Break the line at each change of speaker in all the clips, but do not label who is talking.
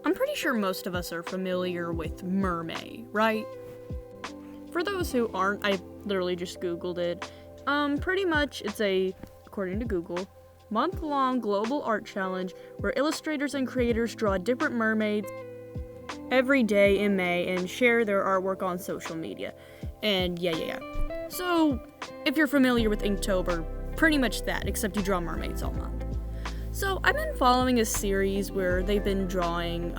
I'm pretty sure most of us are familiar with Mer-May, right? For those who aren't, I literally just Googled it. Pretty much it's according to Google, month-long global art challenge where illustrators and creators draw different mermaids every day in May and share their artwork on social media. And yeah. So, if you're familiar with Inktober, pretty much that, except you draw mermaids all month. So, I've been following a series where they've been drawing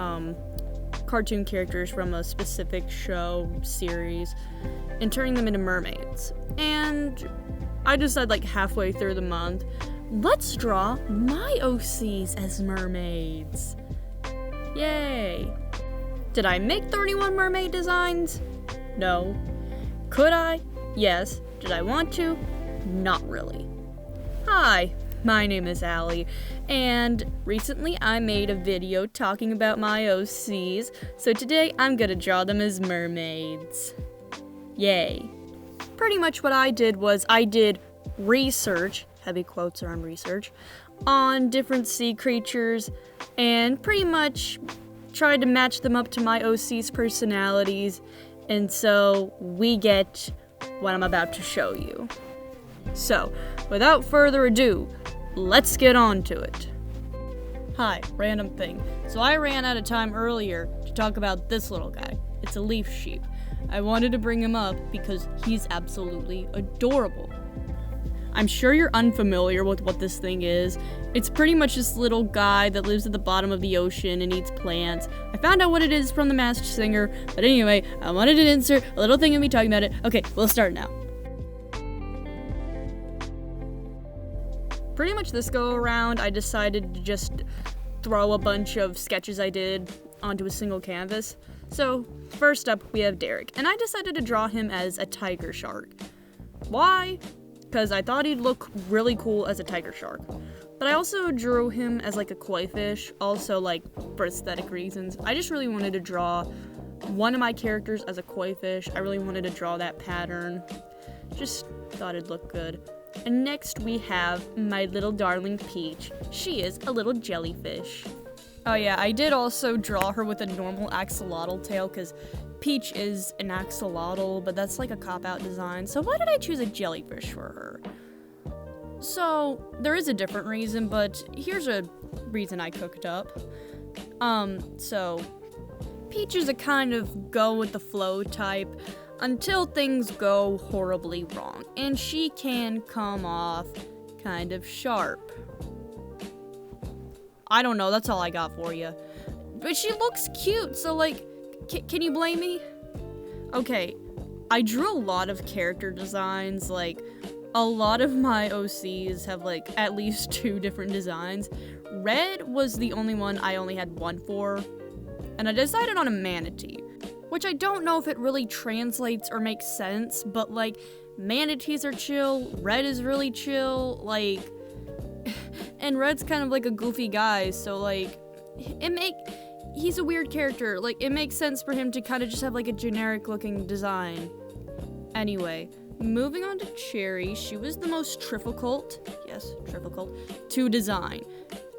cartoon characters from a specific show, series, and turning them into mermaids. And I decided, like, halfway through the month, let's draw My OCs as mermaids. Yay! Did I make 31 mermaid designs? No. Could I? Yes. Did I want to? Not really. Hi, my name is Allie, and recently I made a video talking about my OCs, so today I'm gonna draw them as mermaids. Yay. Pretty much what I did was I did research, heavy quotes around research, on different sea creatures, and pretty much tried to match them up to my OC's personalities, and so we get what I'm about to show you. So, without further ado, let's get on to it. Hi, random thing. So I ran out of time earlier to talk about this little guy. It's a leaf sheep. I wanted to bring him up because he's absolutely adorable. I'm sure you're unfamiliar with what this thing is. It's pretty much this little guy that lives at the bottom of the ocean and eats plants. I found out what it is from The Masked Singer, but anyway, I wanted to insert a little thing of me talking about it. Okay, we'll start now. Pretty much this go around, I decided to just throw a bunch of sketches I did onto a single canvas. So, first up, we have Derek, and I decided to draw him as a tiger shark. Why? Because I thought he'd look really cool as a tiger shark. But I also drew him as like a koi fish, also like for aesthetic reasons. I just really wanted to draw one of my characters as a koi fish. I really wanted to draw that pattern. Just thought it'd look good. And next we have my little darling Peach. She is a little jellyfish. Oh yeah, I did also draw her with a normal axolotl tail because Peach is an axolotl, but that's like a cop-out design. So why did I choose a jellyfish for her? So there is a different reason, but here's a reason I cooked up. So Peach is a kind of go with the flow type until things go horribly wrong, and she can come off kind of sharp. I don't know, that's all I got for you. But she looks cute, so like, can you blame me? Okay, I drew a lot of character designs, like, a lot of my OCs have like at least 2 different designs. Red was the only one I only had one for, and I decided on a manatee, which I don't know if it really translates or makes sense, but like, manatees are chill, red is really chill, like, and Red's kind of like a goofy guy, so like, he's a weird character, like, it makes sense for him to kind of just have like a generic looking design. Anyway, moving on to Cherry, she was the most difficult to design.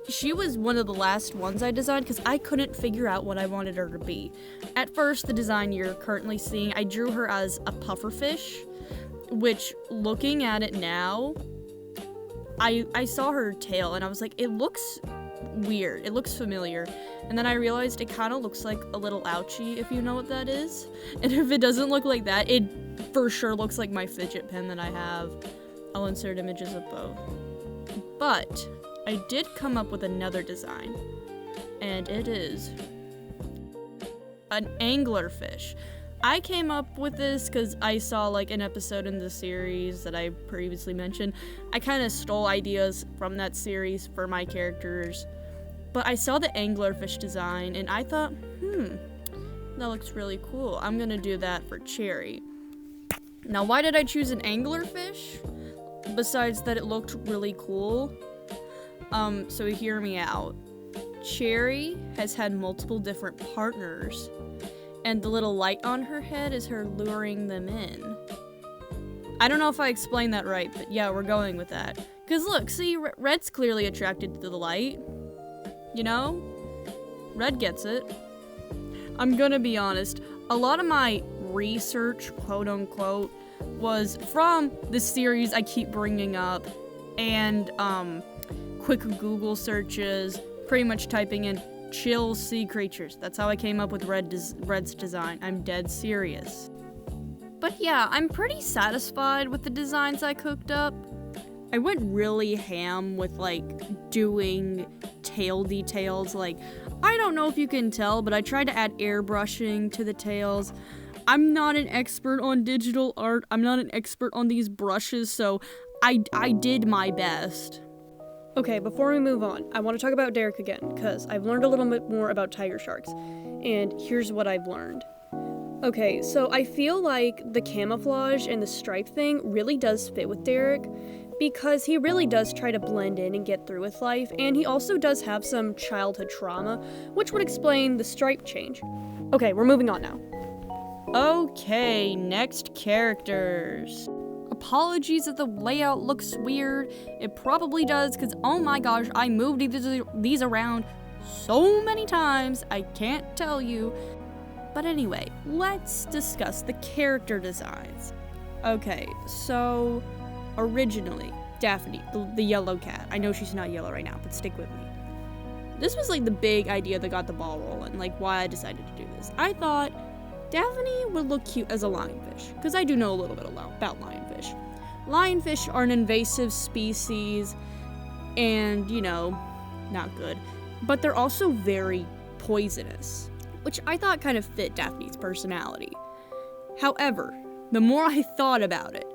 She was one of the last ones I designed because I couldn't figure out what I wanted her to be. At first, the design you're currently seeing, I drew her as a pufferfish, which, looking at it now, I saw her tail and I was like, it looks weird, it looks familiar, and then I realized it kind of looks like a little ouchie, if you know what that is, and if it doesn't look like that, it for sure looks like my fidget pen that I have. I'll insert images of both. But I did come up with another design, and it is an anglerfish. I came up with this because I saw like an episode in the series that I previously mentioned. I kind of stole ideas from that series for my characters, but I saw the anglerfish design and I thought, that looks really cool. I'm gonna do that for Cherry. Now, why did I choose an anglerfish? Besides that it looked really cool. So hear me out. Cherry has had multiple different partners, and the little light on her head is her luring them in. I don't know if I explained that right, but yeah, we're going with that. Because look, see, Red's clearly attracted to the light. You know? Red gets it. I'm gonna be honest, a lot of my research, quote unquote, was from the series I keep bringing up, and quick Google searches, pretty much typing in chill sea creatures. That's how I came up with Red's design. I'm dead serious. But yeah, I'm pretty satisfied with the designs I cooked up. I went really ham with doing tail details. I don't know if you can tell, but I tried to add airbrushing to the tails. I'm not an expert on digital art. I'm not an expert on these brushes, so I did my best. Okay, before we move on, I want to talk about Derek again, because I've learned a little bit more about tiger sharks, and here's what I've learned. Okay, so I feel like the camouflage and the stripe thing really does fit with Derek, because he really does try to blend in and get through with life, and he also does have some childhood trauma, which would explain the stripe change. Okay, we're moving on now. Okay, next characters. Apologies if the layout looks weird. It probably does, because oh my gosh, I moved these around so many times, I can't tell you. But anyway, let's discuss the character designs. Okay, so originally, Daphne, the yellow cat. I know she's not yellow right now, but stick with me. This was the big idea that got the ball rolling, why I decided to do this. I thought Daphne would look cute as a lionfish, because I do know a little bit about lionfish. Lionfish are an invasive species, and, not good. But they're also very poisonous, which I thought kind of fit Daphne's personality. However, the more I thought about it,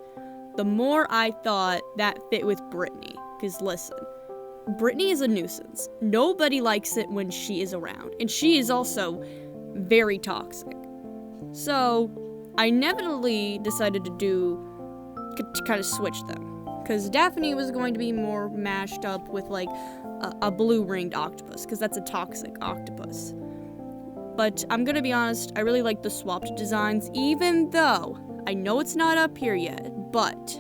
the more I thought that fit with Brittany. Because listen, Brittany is a nuisance. Nobody likes it when she is around, and she is also very toxic. So, I inevitably decided to kind of switch them. Because Daphne was going to be more mashed up with, a blue-ringed octopus, because that's a toxic octopus. But I'm gonna be honest, I really like the swapped designs, even though I know it's not up here yet, but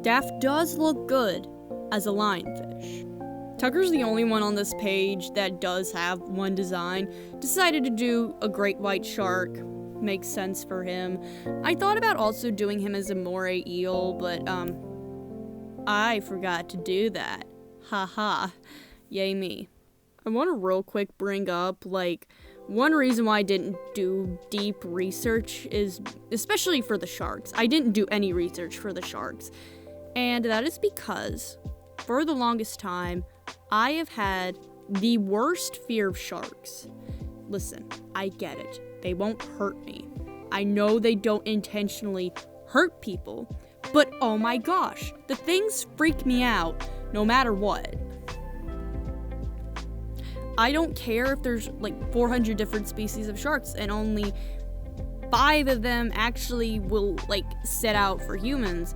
Daph does look good as a lionfish. Tucker's the only one on this page that does have one design. Decided to do a great white shark. Makes sense for him. I thought about also doing him as a moray eel, but I forgot to do that. Haha. Yay me. I want to real quick bring up, one reason why I didn't do deep research is, especially for the sharks, I didn't do any research for the sharks. And that is because, for the longest time, I have had the worst fear of sharks. Listen, I get it. They won't hurt me. I know they don't intentionally hurt people, but oh my gosh, the things freak me out no matter what. I don't care if there's 400 different species of sharks and only 5 of them actually will set out for humans.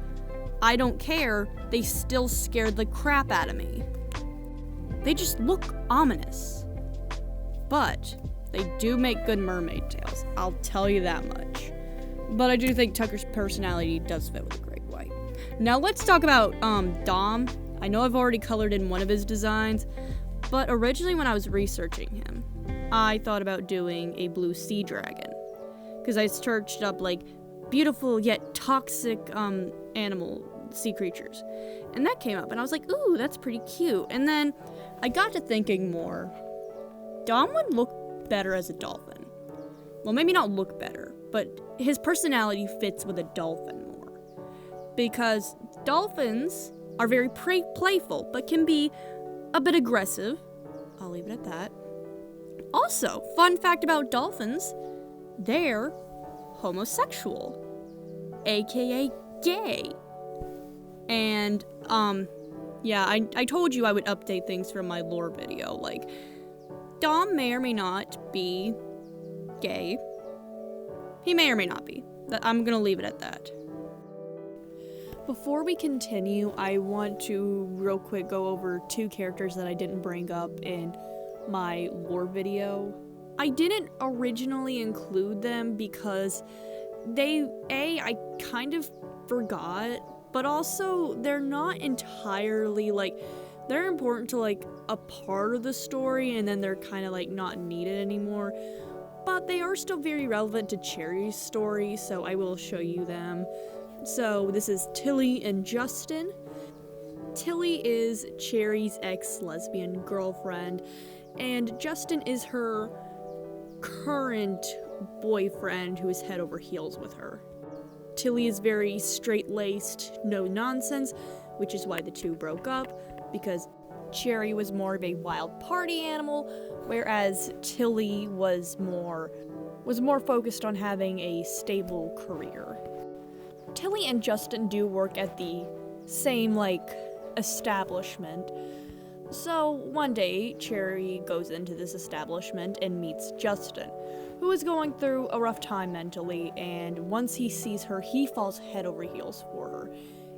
I don't care, they still scared the crap out of me. They just look ominous. But they do make good mermaid tails, I'll tell you that much. But I do think Tucker's personality does fit with a great white. Now let's talk about Dom. I know I've already colored in one of his designs, but originally when I was researching him, I thought about doing a blue sea dragon. Because I searched up beautiful yet toxic animal sea creatures. And that came up and I was like, ooh, that's pretty cute. And then I got to thinking more. Dom would look better as a dolphin. Well, maybe not look better, but his personality fits with a dolphin more. Because dolphins are very playful, but can be a bit aggressive. I'll leave it at that. Also, fun fact about dolphins, they're homosexual, aka gay. And, yeah, I told you I would update things from my lore video, Dom may or may not be gay. He may or may not be. I'm gonna leave it at that. Before we continue, I want to real quick go over 2 characters that I didn't bring up in my lore video. I didn't originally include them because I kind of forgot, but also they're not entirely They're important to like a part of the story, and then they're kind of like not needed anymore. But they are still very relevant to Cherry's story, so I will show you them. So this is Tilly and Justin. Tilly is Cherry's ex-lesbian girlfriend, and Justin is her current boyfriend who is head over heels with her. Tilly is very straight-laced, no nonsense, which is why the two broke up, because Cherry was more of a wild party animal, whereas Tilly was more focused on having a stable career. Tilly and Justin do work at the same, establishment. So one day, Cherry goes into this establishment and meets Justin, who is going through a rough time mentally, and once he sees her, he falls head over heels for her.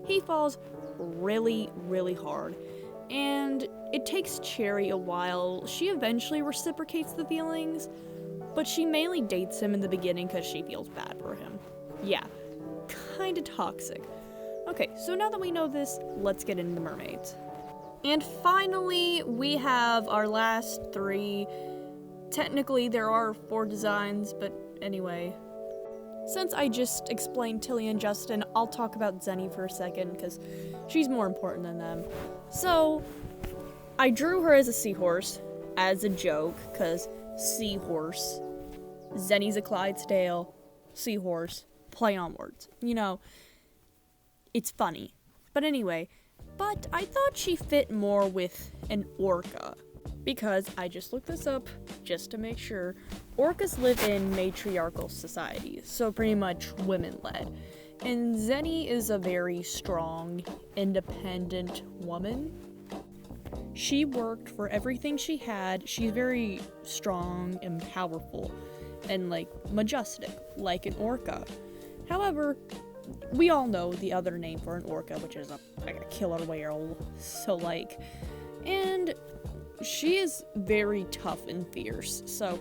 He falls really, really hard, and it takes Cherry a while. She eventually reciprocates the feelings, but she mainly dates him in the beginning because she feels bad for him. Yeah, kinda toxic. Okay, so now that we know this, let's get into the Mermaids. And finally, we have our last three. Technically, there are 4 designs, but anyway. Since I just explained Tilly and Justin, I'll talk about Zenny for a second, because she's more important than them. So, I drew her as a seahorse, as a joke, because seahorse. Zenny's a Clydesdale, seahorse, play on words. You know, it's funny. But anyway, I thought she fit more with an orca, because I just looked this up just to make sure. Orcas live in matriarchal societies, so pretty much women-led. And Zenny is a very strong, independent woman. She worked for everything she had. She's very strong and powerful and, majestic, like an orca. However, we all know the other name for an orca, which is a killer whale. So, and she is very tough and fierce, so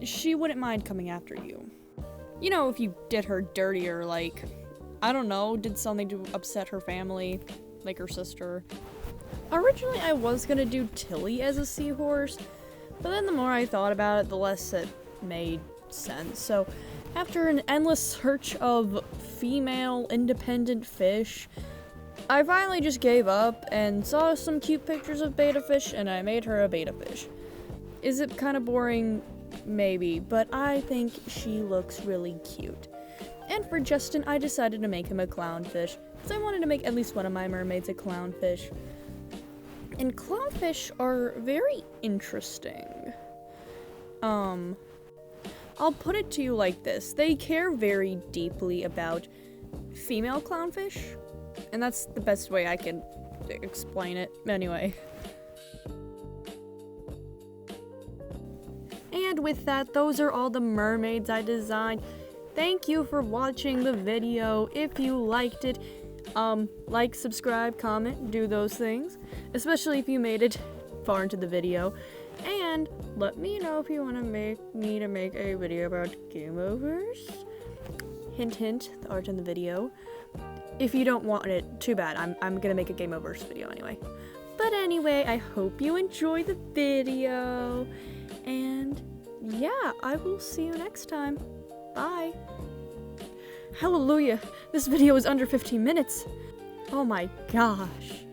she wouldn't mind coming after you. You know, if you did her dirty or, I don't know, did something to upset her family, like her sister. Originally, I was gonna do Tilly as a seahorse, but then the more I thought about it, the less it made sense. So, after an endless search of female independent fish, I finally just gave up and saw some cute pictures of betta fish, and I made her a betta fish. Is it kind of boring? Maybe, but I think she looks really cute. And for Justin, I decided to make him a clownfish, because I wanted to make at least one of my mermaids a clownfish. And clownfish are very interesting. I'll put it to you like this. They care very deeply about female clownfish, and that's the best way I can explain it. Anyway. And with that, those are all the mermaids I designed. Thank you for watching the video. If you liked it, like, subscribe, comment, do those things. Especially if you made it far into the video. And let me know if you want to make a video about game overs. Hint, hint, the art in the video. If you don't want it, too bad. I'm gonna make a game overs video anyway. But anyway, I hope you enjoy the video. And yeah, I will see you next time. Bye. Hallelujah, this video is under 15 minutes. Oh my gosh.